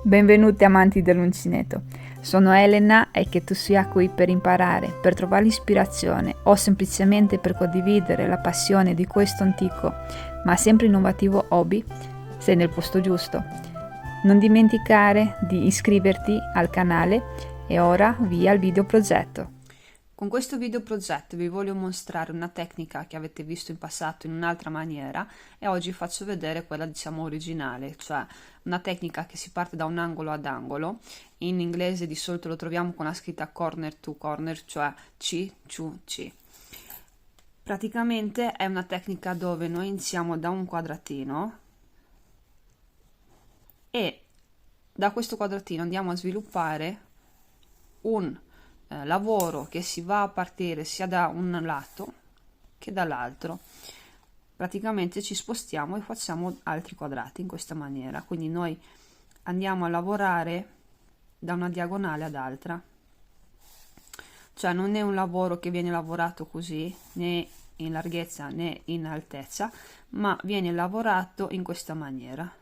Benvenuti amanti dell'uncinetto, sono Elena e che tu sia qui per imparare, per trovare l'ispirazione o semplicemente per condividere la passione di questo antico ma sempre innovativo hobby, sei nel posto giusto. Non dimenticare di iscriverti al canale e ora via al video progetto. Con questo video progetto vi voglio mostrare una tecnica che avete visto in passato in un'altra maniera e oggi faccio vedere quella diciamo originale, cioè una tecnica che si parte da un angolo ad angolo. In inglese di solito lo troviamo con la scritta corner to corner, cioè C, Ciu, C. Praticamente è una tecnica dove noi iniziamo da un quadratino e da questo quadratino andiamo a sviluppare un lavoro che si va a partire sia da un lato che dall'altro. Praticamente ci spostiamo e facciamo altri quadrati in questa maniera, quindi noi andiamo a lavorare da una diagonale ad altra, cioè non è un lavoro che viene lavorato così né in larghezza né in altezza, ma viene lavorato in questa maniera.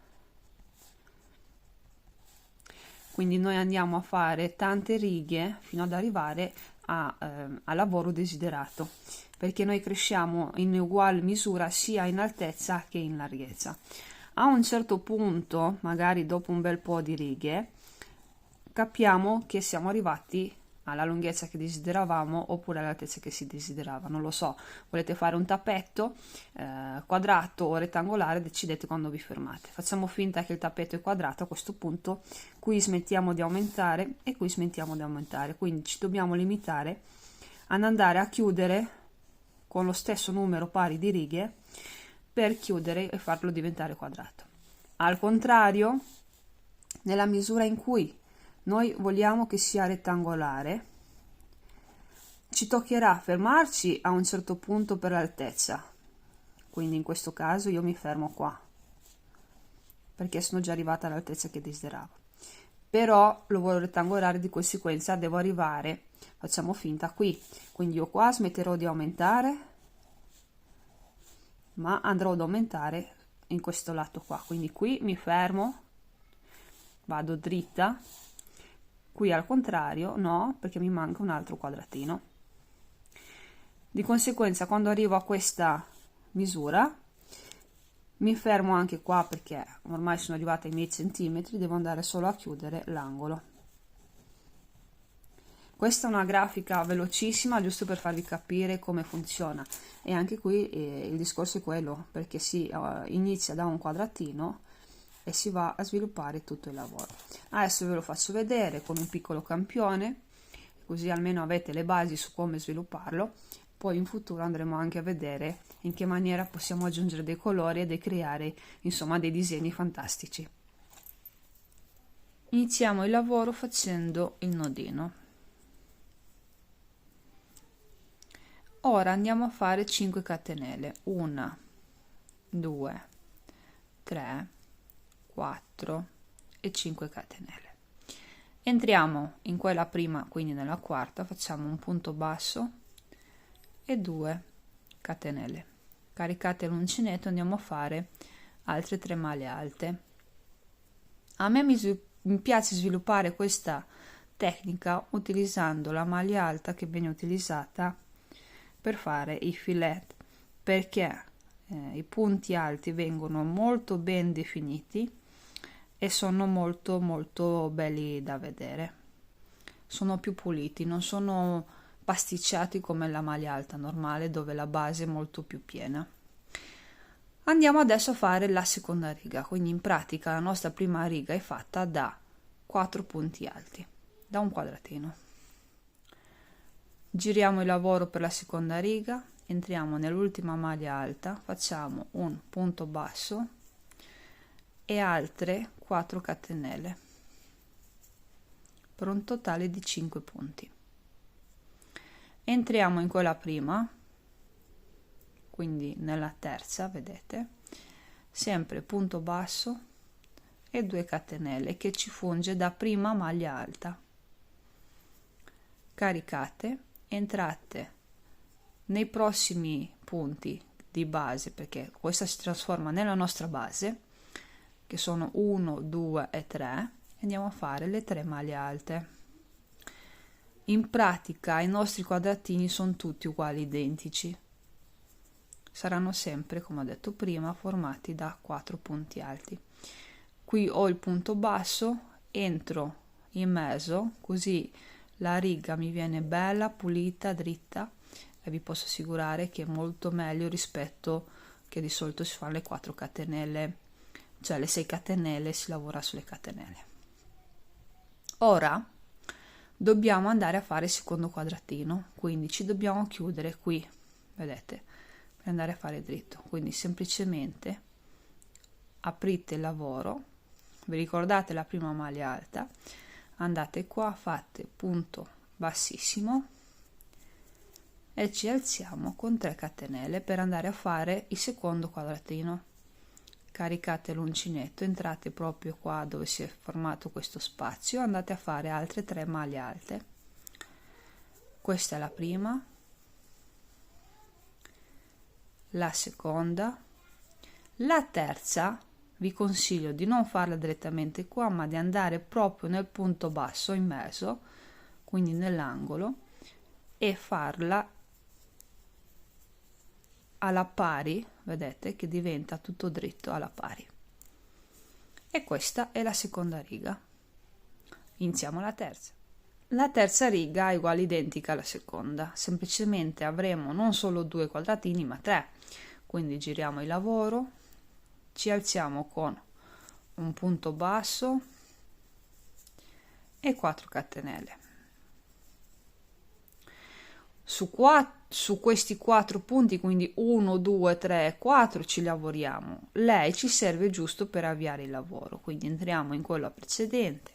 Quindi noi andiamo a fare tante righe fino ad arrivare al lavoro desiderato, perché noi cresciamo in uguale misura sia in altezza che in larghezza. A un certo punto, magari dopo un bel po' di righe, capiamo che siamo arrivati alla lunghezza che desideravamo oppure all'altezza che si desiderava, non lo so, volete fare un tappeto quadrato o rettangolare, decidete quando vi fermate. Facciamo finta che il tappeto è quadrato, a questo punto qui smettiamo di aumentare e qui smettiamo di aumentare, quindi ci dobbiamo limitare ad andare a chiudere con lo stesso numero pari di righe per chiudere e farlo diventare quadrato. Al contrario, nella misura in cui noi vogliamo che sia rettangolare, ci toccherà fermarci a un certo punto per l'altezza, quindi in questo caso io mi fermo qua perché sono già arrivata all'altezza che desideravo, però lo voglio rettangolare, di conseguenza devo arrivare, facciamo finta, qui, quindi io qua smetterò di aumentare ma andrò ad aumentare in questo lato qua, quindi qui mi fermo, vado dritta. Qui al contrario no, perché mi manca un altro quadratino. Di conseguenza quando arrivo a questa misura mi fermo anche qua perché ormai sono arrivata ai miei centimetri, devo andare solo a chiudere l'angolo. Questa è una grafica velocissima giusto per farvi capire come funziona, e anche qui il discorso è quello, perché si inizia da un quadratino e si va a sviluppare tutto il lavoro. Adesso ve lo faccio vedere con un piccolo campione, così almeno avete le basi su come svilupparlo. Poi in futuro andremo anche a vedere in che maniera possiamo aggiungere dei colori e creare insomma dei disegni fantastici. Iniziamo il lavoro facendo il nodino. Ora andiamo a fare 5 catenelle, 1, 2, 3, 4 e 5 catenelle. Entriamo in quella prima, quindi nella quarta, facciamo un punto basso e 2 catenelle. Caricate l'uncinetto, andiamo a fare altre 3 maglie alte. A me mi piace sviluppare questa tecnica utilizzando la maglia alta che viene utilizzata per fare i filet, perché i punti alti vengono molto ben definiti e sono molto belli da vedere, sono più puliti, non sono pasticciati come la maglia alta normale dove la base è molto più piena. Andiamo adesso a fare la seconda riga, quindi in pratica la nostra prima riga è fatta da 4 punti alti, da un quadratino. Giriamo il lavoro per la seconda riga, entriamo nell'ultima maglia alta, facciamo un punto basso e altre 4 catenelle per un totale di 5 punti. Entriamo in quella prima, quindi nella terza, vedete, sempre punto basso e 2 catenelle che ci funge da prima maglia alta. Caricate, entrate nei prossimi punti di base, perché questa si trasforma nella nostra base, che sono 1, 2 e 3, andiamo a fare le 3 maglie alte. In pratica i nostri quadratini sono tutti uguali, identici, saranno sempre, come ho detto prima, formati da 4 punti alti. Qui ho il punto basso, entro in mezzo, così la riga mi viene bella, pulita, dritta, e vi posso assicurare che è molto meglio rispetto che di solito si fanno le 4 catenelle, cioè le 6 catenelle, si lavora sulle catenelle. Ora dobbiamo andare a fare il secondo quadratino, quindi ci dobbiamo chiudere qui, vedete, per andare a fare dritto. Quindi semplicemente aprite il lavoro, vi ricordate la prima maglia alta, andate qua, fate punto bassissimo e ci alziamo con 3 catenelle per andare a fare il secondo quadratino. Caricate l'uncinetto, entrate proprio qua dove si è formato questo spazio, andate a fare altre 3 maglie alte. Questa è la prima, la seconda, la terza. Vi consiglio di non farla direttamente qua, ma di andare proprio nel punto basso in mezzo, quindi nell'angolo, e farla alla pari, vedete che diventa tutto dritto alla pari. E questa è la seconda riga. Iniziamo la terza. La terza riga è uguale, identica alla seconda, semplicemente avremo non solo 2 quadratini ma 3, quindi giriamo il lavoro, ci alziamo con un punto basso e 4 catenelle. Su questi 4 punti, quindi 1, 2, 3, 4, ci lavoriamo. Lei ci serve giusto per avviare il lavoro, quindi entriamo in quello precedente,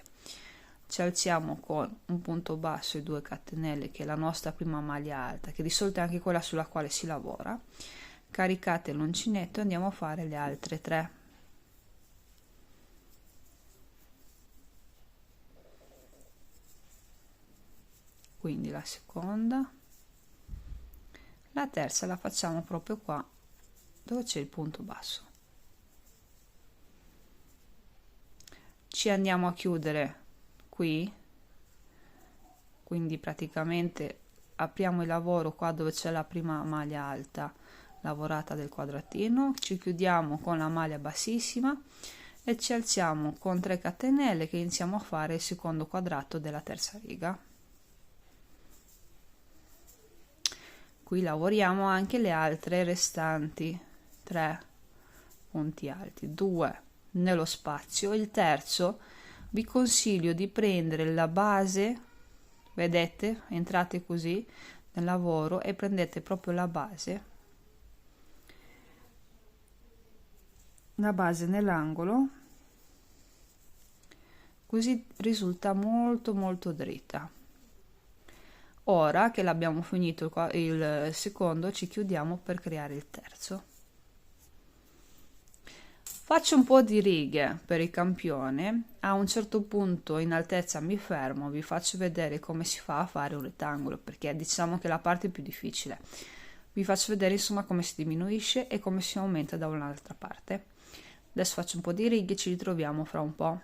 ci alziamo con un punto basso e 2 catenelle, che è la nostra prima maglia alta, che di solito è anche quella sulla quale si lavora. Caricate l'uncinetto e andiamo a fare le altre 3. Quindi la seconda, la terza la facciamo proprio qua dove c'è il punto basso. Ci andiamo a chiudere qui, quindi praticamente apriamo il lavoro qua dove c'è la prima maglia alta lavorata del quadratino, ci chiudiamo con la maglia bassissima e ci alziamo con 3 catenelle che iniziamo a fare il secondo quadrato della terza riga. Qui lavoriamo anche le altre restanti 3 punti alti, 2 nello spazio. Il terzo vi consiglio di prendere la base, vedete, entrate così nel lavoro e prendete proprio la base nell'angolo, così risulta molto dritta. Ora che l'abbiamo finito il secondo, ci chiudiamo per creare il terzo. Faccio un po' di righe per il campione, a un certo punto in altezza mi fermo, vi faccio vedere come si fa a fare un rettangolo, perché diciamo che è la parte più difficile. Vi faccio vedere insomma come si diminuisce e come si aumenta da un'altra parte. Adesso faccio un po' di righe, ci ritroviamo fra un po'.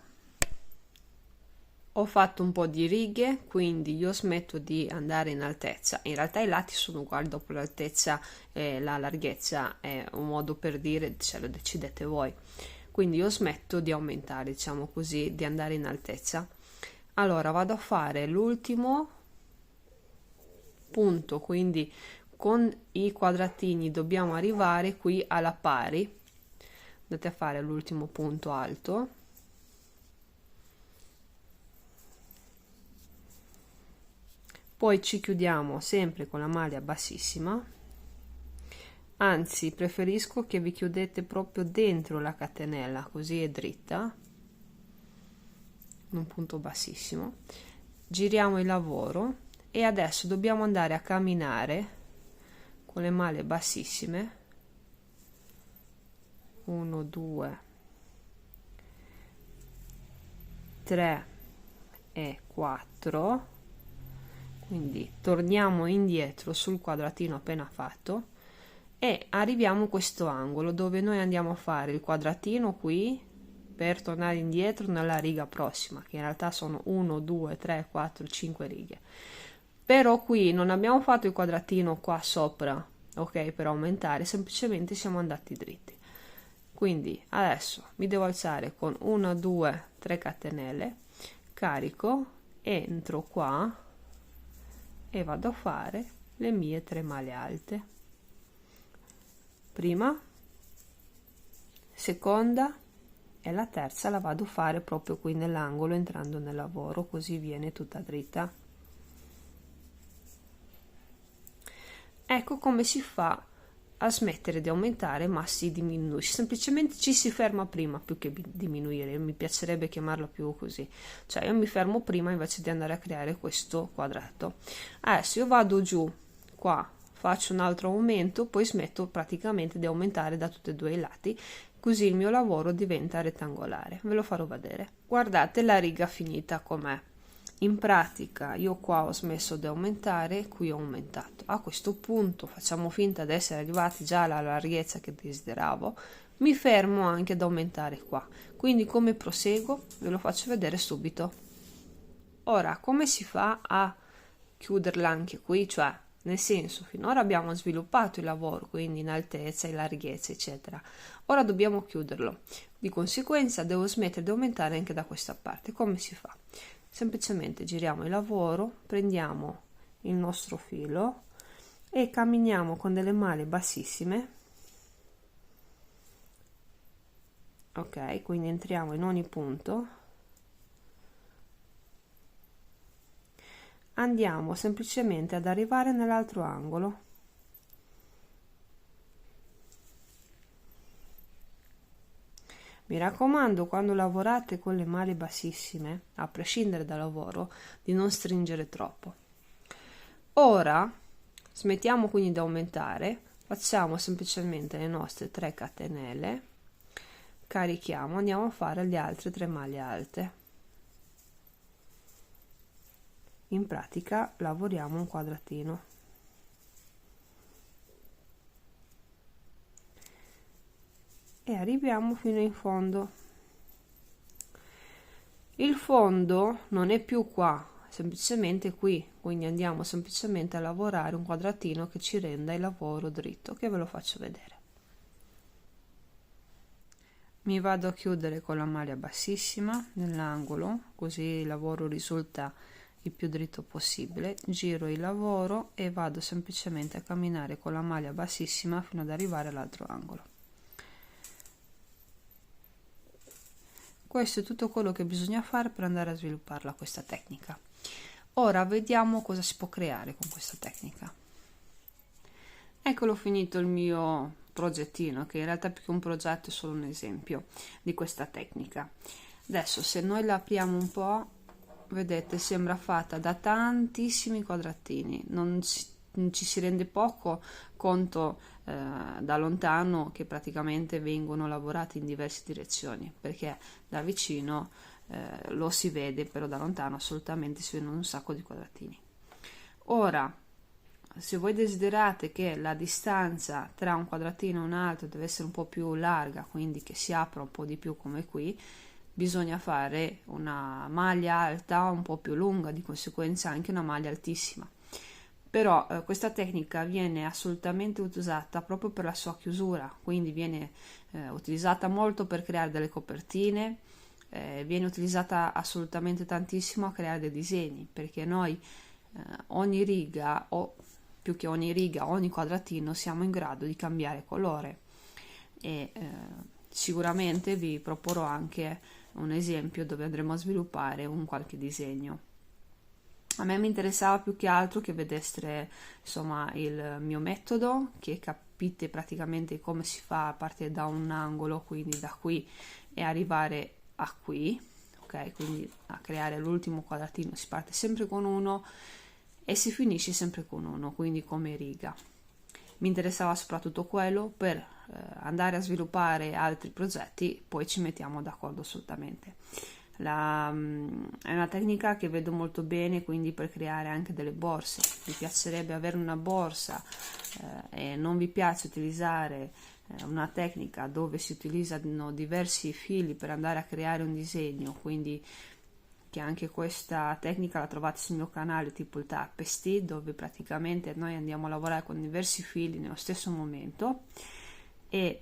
Ho fatto un po' di righe, quindi io smetto di andare in altezza. In realtà i lati sono uguali, dopo l'altezza e la larghezza è un modo per dire, se lo decidete voi. Quindi io smetto di aumentare, diciamo così, di andare in altezza. Allora vado a fare l'ultimo punto, quindi con i quadratini dobbiamo arrivare qui alla pari. Andate a fare l'ultimo punto alto. Poi ci chiudiamo sempre con la maglia bassissima, anzi preferisco che vi chiudete proprio dentro la catenella, così è dritta, un punto bassissimo. Giriamo il lavoro e adesso dobbiamo andare a camminare con le maglie bassissime, 1, 2, 3 e 4, quindi torniamo indietro sul quadratino appena fatto e arriviamo a questo angolo dove noi andiamo a fare il quadratino qui per tornare indietro nella riga prossima, che in realtà sono 1, 2, 3, 4, 5 righe. Però qui non abbiamo fatto il quadratino qua sopra, ok, per aumentare, semplicemente siamo andati dritti. Quindi adesso mi devo alzare con 1, 2, 3 catenelle, carico, entro qua e vado a fare le mie 3 maglie alte. Prima, seconda e la terza la vado a fare proprio qui nell'angolo, entrando nel lavoro, così viene tutta dritta. Ecco come si fa a smettere di aumentare ma si diminuisce, semplicemente ci si ferma prima più che diminuire. Mi piacerebbe chiamarlo più così, cioè io mi fermo prima invece di andare a creare questo quadrato. Adesso io vado giù qua, faccio un altro aumento, poi smetto praticamente di aumentare da tutti e due i lati, così il mio lavoro diventa rettangolare. Ve lo farò vedere. Guardate la riga finita com'è. In pratica io qua ho smesso di aumentare, qui ho aumentato. A questo punto facciamo finta di essere arrivati già alla larghezza che desideravo, mi fermo anche ad aumentare qua. Quindi come proseguo ve lo faccio vedere subito. Ora, come si fa a chiuderla anche qui? Cioè, nel senso, finora abbiamo sviluppato il lavoro, quindi in altezza, in larghezza, eccetera. Ora dobbiamo chiuderlo. Di conseguenza devo smettere di aumentare anche da questa parte. Come si fa? Semplicemente giriamo il lavoro, prendiamo il nostro filo e camminiamo con delle maglie bassissime, ok, quindi entriamo in ogni punto, andiamo semplicemente ad arrivare nell'altro angolo, mi raccomando, quando lavorate con le maglie bassissime, a prescindere dal lavoro, di non stringere troppo. Ora smettiamo quindi di aumentare, facciamo semplicemente le nostre 3 catenelle, carichiamo, andiamo a fare le altre 3 maglie alte. In pratica lavoriamo un quadratino. E arriviamo fino in fondo. Il fondo non è più qua, semplicemente qui, quindi andiamo semplicemente a lavorare un quadratino che ci renda il lavoro dritto, che ve lo faccio vedere. Mi vado a chiudere con la maglia bassissima nell'angolo, così il lavoro risulta il più dritto possibile, giro il lavoro e vado semplicemente a camminare con la maglia bassissima fino ad arrivare all'altro angolo. Questo è tutto quello che bisogna fare per andare a svilupparla questa tecnica. Ora vediamo cosa si può creare con questa tecnica. Eccolo finito il mio progettino, che in realtà più che un progetto è solo un esempio di questa tecnica. Adesso se noi la apriamo un po', vedete, sembra fatta da tantissimi quadratini, non ci si rende poco conto da lontano che praticamente vengono lavorati in diverse direzioni, perché da vicino lo si vede, però da lontano assolutamente si vedono un sacco di quadratini. Ora, se voi desiderate che la distanza tra un quadratino e un altro deve essere un po' più larga, quindi che si apra un po' di più come qui, bisogna fare una maglia alta un po' più lunga, di conseguenza anche una maglia altissima. Però questa tecnica viene assolutamente usata proprio per la sua chiusura, quindi viene utilizzata molto per creare delle copertine, viene utilizzata assolutamente tantissimo a creare dei disegni, perché noi ogni riga, o più che ogni riga, ogni quadratino siamo in grado di cambiare colore e sicuramente vi proporrò anche un esempio dove andremo a sviluppare un qualche disegno. A me mi interessava più che altro che vedeste insomma il mio metodo, che capite praticamente come si fa a partire da un angolo, quindi da qui e arrivare a qui, ok? Quindi a creare l'ultimo quadratino si parte sempre con uno e si finisce sempre con uno, quindi come riga. Mi interessava soprattutto quello, per andare a sviluppare altri progetti poi ci mettiamo d'accordo assolutamente. È una tecnica che vedo molto bene, quindi per creare anche delle borse. Vi piacerebbe avere una borsa e non vi piace utilizzare una tecnica dove si utilizzano diversi fili per andare a creare un disegno, quindi che anche questa tecnica la trovate sul mio canale, tipo il tapestry, dove praticamente noi andiamo a lavorare con diversi fili nello stesso momento, e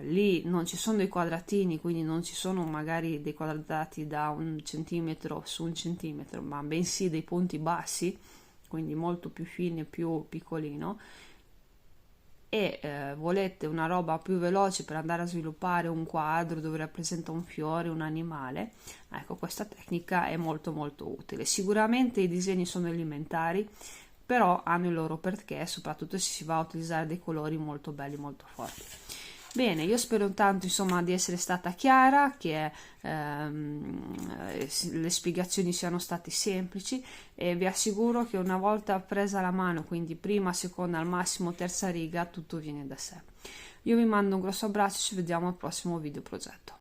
lì non ci sono dei quadratini, quindi non ci sono magari dei quadrati da 1 centimetro su 1 centimetro, ma bensì dei punti bassi, quindi molto più fine, più piccolino, e volete una roba più veloce per andare a sviluppare un quadro dove rappresenta un fiore, un animale, ecco, questa tecnica è molto molto utile. Sicuramente i disegni sono elementari, però hanno il loro perché, soprattutto se si va a utilizzare dei colori molto belli, molto forti. Bene, io spero intanto insomma di essere stata chiara, che le spiegazioni siano state semplici, e vi assicuro che una volta presa la mano, quindi prima, seconda, al massimo terza riga, tutto viene da sé. Io vi mando un grosso abbraccio, ci vediamo al prossimo video progetto.